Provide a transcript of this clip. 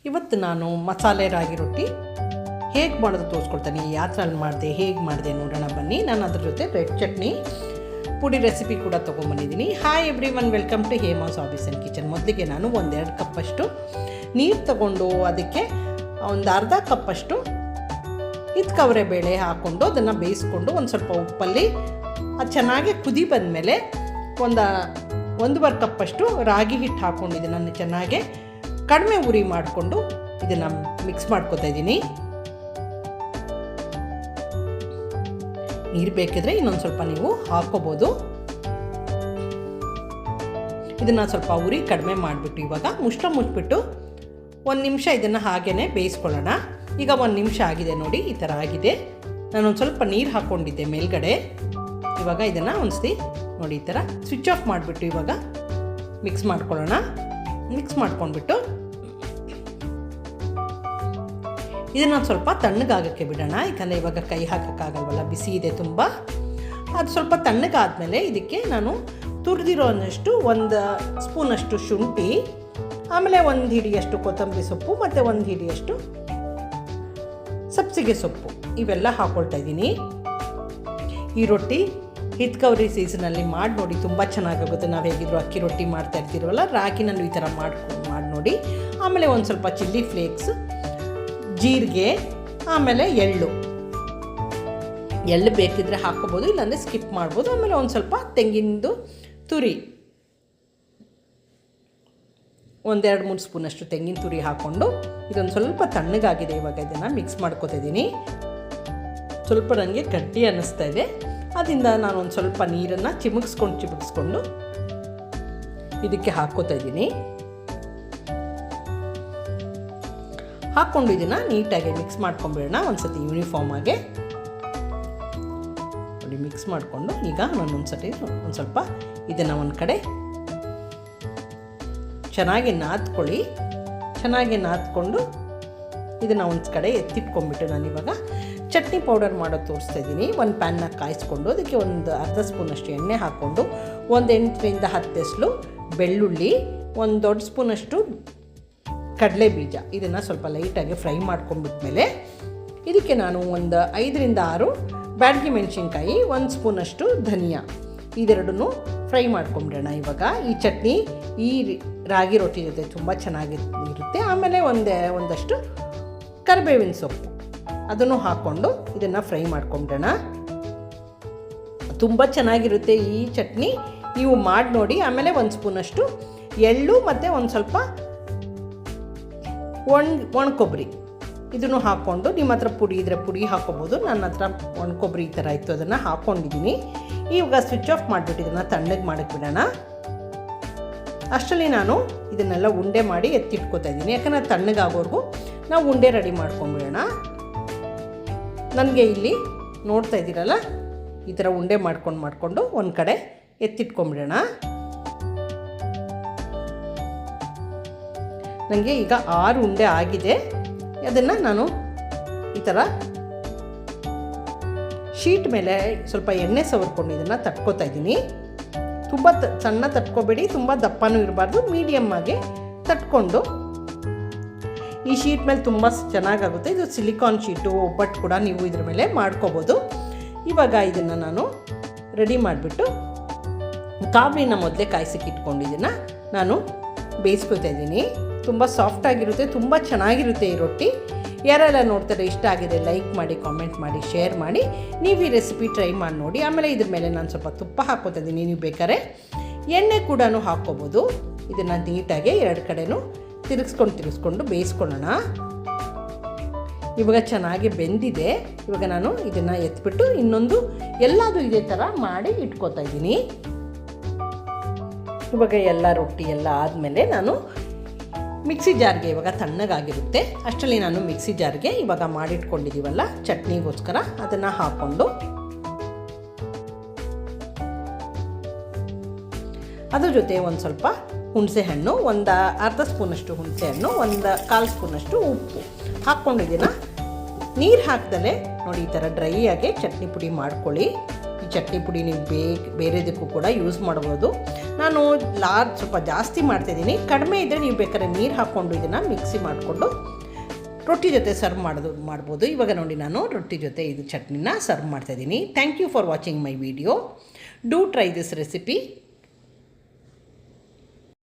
ಇವತ್ತು ನಾನು ಮಸಾಲೆ ರಾಗಿ ರೊಟ್ಟಿ ಹೇಗೆ ಮಾಡೋದು ತೋರಿಸ್ಕೊಡ್ತೀನಿ. ಯಾತ್ರಲ್ಲಿ ಮಾಡಿದೆ, ಹೇಗೆ ಮಾಡಿದೆ ನೋಡೋಣ ಬನ್ನಿ. ನಾನು ಅದ್ರ ಜೊತೆ ರೆಡ್ ಚಟ್ನಿ ಪುಡಿ ರೆಸಿಪಿ ಕೂಡ ತೊಗೊಂಬಂದಿದ್ದೀನಿ. Hi everyone, welcome to Hema's hobbies and kitchen. ಮೊದಲಿಗೆ ನಾನು 1-2 ಕಪ್ಪಷ್ಟು ನೀರು ತಗೊಂಡು ಅದಕ್ಕೆ ಒಂದು ಅರ್ಧ ಕಪ್ಪಷ್ಟು ಇದ್ಕವರೆ ಬೇಳೆ ಹಾಕ್ಕೊಂಡು ಅದನ್ನು ಬೇಯಿಸ್ಕೊಂಡು ಒಂದು ಸ್ವಲ್ಪ ಉಪ್ಪಲ್ಲಿ ಅದು ಚೆನ್ನಾಗಿ ಕುದಿ ಬಂದಮೇಲೆ 1.5 ಕಪ್ಪಷ್ಟು ರಾಗಿ ಹಿಟ್ಟು ಹಾಕ್ಕೊಂಡು ಇದನ್ನು ಚೆನ್ನಾಗಿ ಕಡಿಮೆ ಉರಿ ಮಾಡಿಕೊಂಡು ಇದನ್ನು ಮಿಕ್ಸ್ ಮಾಡ್ಕೊತಾ ಇದ್ದೀನಿ. ನೀರು ಬೇಕಿದ್ರೆ ಇನ್ನೊಂದು ಸ್ವಲ್ಪ ನೀವು ಹಾಕ್ಕೋಬೋದು. ಇದನ್ನು ಸ್ವಲ್ಪ ಉರಿ ಕಡಿಮೆ ಮಾಡಿಬಿಟ್ಟು ಇವಾಗ ಮುಚ್ಚಿಬಿಟ್ಟು 1 ನಿಮಿಷ ಇದನ್ನು ಹಾಗೇ ಬೇಯಿಸ್ಕೊಳ್ಳೋಣ. ಈಗ 1 ನಿಮಿಷ ಆಗಿದೆ ನೋಡಿ, ಈ ಥರ ಆಗಿದೆ. ನಾನೊಂದು ಸ್ವಲ್ಪ ನೀರು ಹಾಕ್ಕೊಂಡಿದ್ದೆ ಮೇಲ್ಗಡೆ. ಇವಾಗ ಇದನ್ನು ಒಂದ್ಸತಿ ನೋಡಿ ಈ ಥರ ಸ್ವಿಚ್ ಆಫ್ ಮಾಡಿಬಿಟ್ಟು ಇವಾಗ ಮಿಕ್ಸ್ ಮಾಡ್ಕೊಳ್ಳೋಣ. ಮಿಕ್ಸ್ ಮಾಡ್ಕೊಂಡ್ಬಿಟ್ಟು ಇದನ್ನು ಸ್ವಲ್ಪ ತಣ್ಣಗಾಗೋಕ್ಕೆ ಬಿಡೋಣ. ಯಾಕಂದರೆ ಇವಾಗ ಕೈ ಹಾಕೋಕ್ಕಾಗಲ್ವಲ್ಲ, ಬಿಸಿ ಇದೆ ತುಂಬ. ಅದು ಸ್ವಲ್ಪ ತಣ್ಣಗಾದಮೇಲೆ ಇದಕ್ಕೆ ನಾನು ತುರಿದಿರೋಷ್ಟು 1 ಸ್ಪೂನಷ್ಟು ಶುಂಠಿ, ಆಮೇಲೆ 1 ಹಿಡಿಯಷ್ಟು ಕೊತ್ತಂಬರಿ ಸೊಪ್ಪು ಮತ್ತು 1 ಹಿಡಿಯಷ್ಟು ಸಬ್ಸಿಗೆ ಸೊಪ್ಪು ಇವೆಲ್ಲ ಹಾಕ್ಕೊಳ್ತಾ ಇದ್ದೀನಿ. ಈ ರೊಟ್ಟಿ ಹಿತ್ಕವರಿ ಸೀಸನಲ್ಲಿ ಮಾಡಿ ನೋಡಿ, ತುಂಬ ಚೆನ್ನಾಗಾಗುತ್ತೆ. ನಾವು ಹೇಗಿದ್ರು ಅಕ್ಕಿ ರೊಟ್ಟಿ ಮಾಡ್ತಾ ಇರ್ತೀರವಲ್ಲ, ರಾಗಿನಲ್ಲೂ ಈ ಥರ ಮಾಡಿ ನೋಡಿ. ಆಮೇಲೆ ಒಂದು ಸ್ವಲ್ಪ ಚಿಲ್ಲಿ ಫ್ಲೇಕ್ಸ್, ಜೀರಿಗೆ, ಆಮೇಲೆ ಎಳ್ಳು ಬೇಕಿದ್ರೆ ಹಾಕ್ಕೋಬೋದು, ಇಲ್ಲಾಂದರೆ ಸ್ಕಿಪ್ ಮಾಡ್ಬೋದು. ಆಮೇಲೆ ಒಂದು ಸ್ವಲ್ಪ ತೆಂಗಿನದು ತುರಿ, 1-2-3 ಸ್ಪೂನಷ್ಟು ತೆಂಗಿನ ತುರಿ ಹಾಕ್ಕೊಂಡು ಇದೊಂದು ಸ್ವಲ್ಪ ತಣ್ಣಗಾಗಿದೆ. ಇವಾಗ ಇದನ್ನು ಮಿಕ್ಸ್ ಮಾಡ್ಕೊತಾ ಇದ್ದೀನಿ. ಸ್ವಲ್ಪ ನನಗೆ ಗಟ್ಟಿ ಅನ್ನಿಸ್ತಾ ಇದೆ, ಅದರಿಂದ ನಾನು ಒಂದು ಸ್ವಲ್ಪ ನೀರನ್ನು ಚಿಮುಕ್ಸ್ಕೊಂಡು ಇದಕ್ಕೆ ಹಾಕ್ಕೋತಾ ಇದ್ದೀನಿ. ಹಾಕ್ಕೊಂಡು ಇದನ್ನು ನೀಟಾಗಿ ಮಿಕ್ಸ್ ಮಾಡ್ಕೊಂಬಿಡೋಣ ಒಂದು ಸತಿ ಯೂನಿಫಾರ್ಮ್ ಆಗಿ. ನೋಡಿ ಮಿಕ್ಸ್ ಮಾಡಿಕೊಂಡು ಈಗ ನಾನು ಒಂದು ಸ್ವಲ್ಪ ಇದನ್ನು ಒಂದು ಕಡೆ ಚೆನ್ನಾಗಿ ನಾದ್ಕೊಳ್ಳಿ. ಚೆನ್ನಾಗಿ ನಾದ್ಕೊಂಡು ಇದನ್ನು ಒಂದು ಕಡೆ ಎತ್ತಿಟ್ಕೊಂಡ್ಬಿಟ್ಟು ನಾನಿವಾಗ ಚಟ್ನಿ ಪೌಡರ್ ಮಾಡೋದು ತೋರಿಸ್ತಾ ಇದ್ದೀನಿ. ಒಂದು ಪ್ಯಾನ್ನ ಕಾಯಿಸ್ಕೊಂಡು ಅದಕ್ಕೆ ಒಂದು ಅರ್ಧ ಸ್ಪೂನಷ್ಟು ಎಣ್ಣೆ ಹಾಕ್ಕೊಂಡು 8-10 ಎಸಳು ಬೆಳ್ಳುಳ್ಳಿ, 1 ದೊಡ್ಡ ಸ್ಪೂನಷ್ಟು ಕಡಲೆ ಬೀಜ, ಇದನ್ನು ಸ್ವಲ್ಪ ಲೈಟಾಗಿ ಫ್ರೈ ಮಾಡ್ಕೊಂಡ್ಬಿಟ್ಮೇಲೆ ಇದಕ್ಕೆ ನಾನು ಒಂದು 5-6 ಬ್ಯಾಡಗಿ ಮೆಣಸಿನ್ಕಾಯಿ, 1 ಸ್ಪೂನಷ್ಟು ಧನಿಯಾ, ಇದೆರಡನ್ನೂ ಫ್ರೈ ಮಾಡ್ಕೊಂಬಿಡೋಣ. ಇವಾಗ ಈ ಚಟ್ನಿ ಈ ರಾಗಿ ರೊಟ್ಟಿ ಜೊತೆ ತುಂಬ ಚೆನ್ನಾಗಿರುತ್ತೆ. ಆಮೇಲೆ ಒಂದಷ್ಟು ಕರಿಬೇವಿನ ಸೊಪ್ಪು ಅದನ್ನು ಹಾಕ್ಕೊಂಡು ಇದನ್ನು ಫ್ರೈ ಮಾಡ್ಕೊಂಬಿಡೋಣ. ತುಂಬ ಚೆನ್ನಾಗಿರುತ್ತೆ ಈ ಚಟ್ನಿ, ನೀವು ಮಾಡಿ ನೋಡಿ. ಆಮೇಲೆ 1 ಸ್ಪೂನಷ್ಟು ಎಳ್ಳು ಮತ್ತು ಒಂದು ಸ್ವಲ್ಪ ಒಣ ಕೊಬ್ಬರಿ ಇದನ್ನು ಹಾಕ್ಕೊಂಡು, ನಿಮ್ಮ ಹತ್ರ ಪುಡಿ ಇದ್ದರೆ ಪುಡಿ ಹಾಕ್ಕೊಬೋದು. ನನ್ನ ಹತ್ರ ಒಣ ಕೊಬ್ಬರಿ ಈ ಥರ ಇತ್ತು, ಅದನ್ನು ಹಾಕ್ಕೊಂಡಿದ್ದೀನಿ. ಇವಾಗ ಸ್ವಿಚ್ ಆಫ್ ಮಾಡಿಬಿಟ್ಟು ಇದನ್ನು ತಣ್ಣಗೆ ಮಾಡೋಕ್ಕೆ ಬಿಡೋಣ. ಅಷ್ಟರಲ್ಲಿ ನಾನು ಇದನ್ನೆಲ್ಲ ಉಂಡೆ ಮಾಡಿ ಎತ್ತಿಟ್ಕೋತಾ ಇದ್ದೀನಿ. ಯಾಕಂದರೆ ತಣ್ಣಗಾಗೋವರೆಗೂ ನಾವು ಉಂಡೆ ರೆಡಿ ಮಾಡ್ಕೊಂಬಿಡೋಣ. ನನಗೆ ಇಲ್ಲಿ ನೋಡ್ತಾ ಇದ್ದೀರಲ್ಲ, ಈ ಥರ ಉಂಡೆ ಮಾಡಿಕೊಂಡು ಒಂದು ಕಡೆ ಎತ್ತಿಟ್ಕೊಂಬಿಡೋಣ. ನನಗೆ ಈಗ 6 ಉಂಡೆ ಆಗಿದೆ. ಅದನ್ನು ನಾನು ಈ ಥರ ಶೀಟ್ ಮೇಲೆ ಸ್ವಲ್ಪ ಎಣ್ಣೆ ಸವರ್ಕೊಂಡು ಇದನ್ನು ತಟ್ಕೋತಾ ಇದ್ದೀನಿ. ತುಂಬ ಸಣ್ಣ ತಟ್ಕೋಬೇಡಿ, ತುಂಬ ದಪ್ಪನೂ ಇರಬಾರ್ದು, ಮೀಡಿಯಮ್ ಆಗಿ ತಟ್ಕೊಂಡು. ಈ ಶೀಟ್ ಮೇಲೆ ತುಂಬ ಚೆನ್ನಾಗಾಗುತ್ತೆ. ಇದು ಸಿಲಿಕಾನ್ ಶೀಟು, ಒಬ್ಬಟ್ಟು ಕೂಡ ನೀವು ಇದ್ರ ಮೇಲೆ ಮಾಡ್ಕೋಬೋದು. ಇವಾಗ ಇದನ್ನು ನಾನು ರೆಡಿ ಮಾಡಿಬಿಟ್ಟು ಕಾಬ್ಲಿನ ಮೊದಲೇ ಕಾಯಿಸಕ್ಕೆ ಇಟ್ಕೊಂಡಿದ್ದನ್ನು ನಾನು ಬೇಯಿಸ್ಕೊತಾ ಇದ್ದೀನಿ. ತುಂಬ ಸಾಫ್ಟಾಗಿರುತ್ತೆ, ತುಂಬ ಚೆನ್ನಾಗಿರುತ್ತೆ ಈ ರೊಟ್ಟಿ. ಯಾರೆಲ್ಲ ನೋಡ್ತಾರೆ ಇಷ್ಟ ಆಗಿದೆ ಲೈಕ್ ಮಾಡಿ, ಕಾಮೆಂಟ್ ಮಾಡಿ, ಶೇರ್ ಮಾಡಿ. ನೀವು ಈ ರೆಸಿಪಿ ಟ್ರೈ ಮಾಡಿ ನೋಡಿ. ಆಮೇಲೆ ಇದ್ರ ಮೇಲೆ ನಾನು ಸ್ವಲ್ಪ ತುಪ್ಪ ಹಾಕ್ಕೋತಾ ಇದ್ದೀನಿ. ನೀವು ಬೇಕಾದ್ರೆ ಎಣ್ಣೆ ಕೂಡ ಹಾಕ್ಕೋಬೋದು. ಇದನ್ನು ನೀಟಾಗಿ 2 ಕಡೆನೂ ತಿರುಗಿಸ್ಕೊಂಡು ಬೇಯಿಸ್ಕೊಳ್ಳೋಣ. ಇವಾಗ ಚೆನ್ನಾಗಿ ಬೆಂದಿದೆ. ಇವಾಗ ನಾನು ಇದನ್ನು ಎತ್ಬಿಟ್ಟು ಇನ್ನೊಂದು ಎಲ್ಲದೂ ಇದೇ ಥರ ಮಾಡಿ ಇಟ್ಕೋತಾ ಇದ್ದೀನಿ. ಇವಾಗ ಎಲ್ಲ ರೊಟ್ಟಿ ಎಲ್ಲ ಆದಮೇಲೆ ನಾನು ಮಿಕ್ಸಿ ಜಾರ್ಗೆ, ಇವಾಗ ತಣ್ಣಗಾಗಿರುತ್ತೆ ಅಷ್ಟರಲ್ಲಿ ನಾನು ಮಿಕ್ಸಿ ಜಾರ್ಗೆ ಇವಾಗ ಮಾಡಿಟ್ಕೊಂಡಿದ್ದೀವಲ್ಲ ಚಟ್ನಿಗೋಸ್ಕರ ಅದನ್ನು ಹಾಕ್ಕೊಂಡು ಅದ್ರ ಜೊತೆ ಒಂದು ಸ್ವಲ್ಪ ಹುಣಸೆಹಣ್ಣು, ಒಂದು ಅರ್ಧ ಸ್ಪೂನಷ್ಟು ಹುಣಸೆಹಣ್ಣು, 1/4 ಸ್ಪೂನಷ್ಟು ಉಪ್ಪು ಹಾಕ್ಕೊಂಡಿದ್ದೀನ. ನೀರು ಹಾಕ್ದಲೇ ನೋಡಿ ಈ ಥರ ಡ್ರೈ ಆಗಿ ಚಟ್ನಿ ಪುಡಿ ಮಾಡ್ಕೊಳ್ಳಿ. ಈ ಚಟ್ನಿ ಪುಡಿ ನೀವು ಬೇರೆದಕ್ಕೂ ಕೂಡ ಯೂಸ್ ಮಾಡ್ಬೋದು. ನಾನು ಸ್ವಲ್ಪ ಜಾಸ್ತಿ ಮಾಡ್ತಾಯಿದ್ದೀನಿ. ಕಡಿಮೆ ಇದ್ದರೆ ನೀವು ಬೇಕಾದ್ರೆ ನೀರು ಹಾಕ್ಕೊಂಡು ಇದನ್ನು ಮಿಕ್ಸಿ ಮಾಡಿಕೊಂಡು ರೊಟ್ಟಿ ಜೊತೆ ಸರ್ವ್ ಮಾಡ್ಬೋದು. ಇವಾಗ ನೋಡಿ ನಾನು ರೊಟ್ಟಿ ಜೊತೆ ಇದು ಚಟ್ನಿನ ಸರ್ವ್ ಮಾಡ್ತಾಯಿದ್ದೀನಿ. Thank you for watching my video. Do try this recipe.